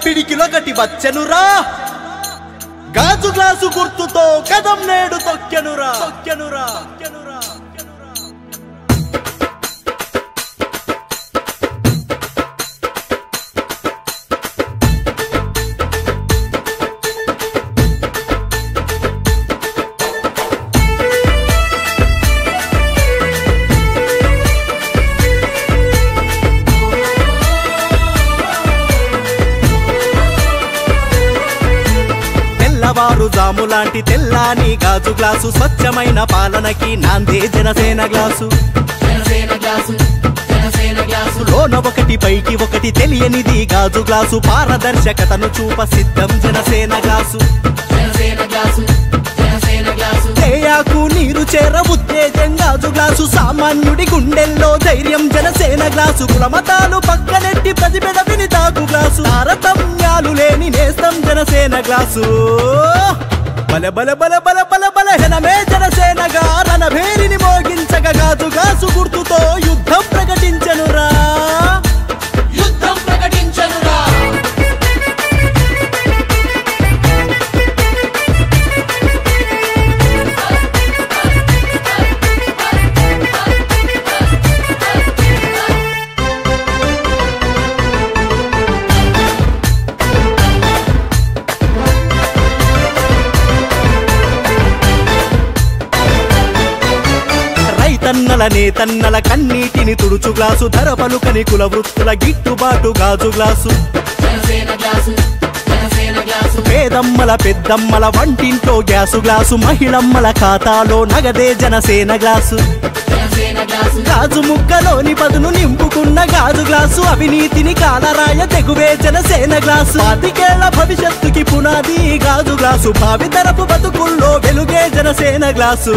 పిడికిలొకటి వచ్చెనురా గాజు గ్లాసు గుర్తుతో కదం నేడు తొక్కెనురా తెల్లవారుజాము లాంటి తెల్లాని గాజు గ్లాసు స్వచ్ఛమైన పాలనకి నాందే జనసేన గ్లాసు లోన ఒకటి పైకి ఒకటి తెలియనిది గాజు గ్లాసు పారదర్శకతను చూప సిద్ధం జనసేన గ్లాసు తేయాకు నీరు చేర ఉత్తేజం గాజు గ్లాసు సామాన్యుడి గుండెల్లో ధైర్యం జనసేన గ్లాసు కులమతాలు పక్కనెట్టి ప్రతిపెద విని తాగు గ్లాసు తారతమ్యాలు లేని నేస్తం జనసేన గ్లాసు బల బల బల బల బల బల జనమే జనసేనగా రణభేరిని మోగించగ గాజు గ్లాసు గుర్తుతో యుద్ధం ప్రకటించనురా తన్నల నేతన్నల కన్నీటిని తుడుచు గ్లాసు ధర పలుకని కుల వృత్తుల గిట్టుబాటు గాజు గ్లాసు పేదమ్మల పెద్దమ్మల వంటింట్లో గ్యాసు గ్లాసు మహిళమ్మల ఖాతాలో నగదే జనసేన గ్లాసు గాజు ముక్కలోని పదును నింపుకున్న గాజు గ్లాసు అవినీతిని కాలరాయ తెగువే జనసేన గ్లాసు 25 ఏళ్ల భవిష్యత్తుకి పునాది గాజు గ్లాసు భావితరపు బతుకుల్లో వెలుగే జనసేన గ్లాసు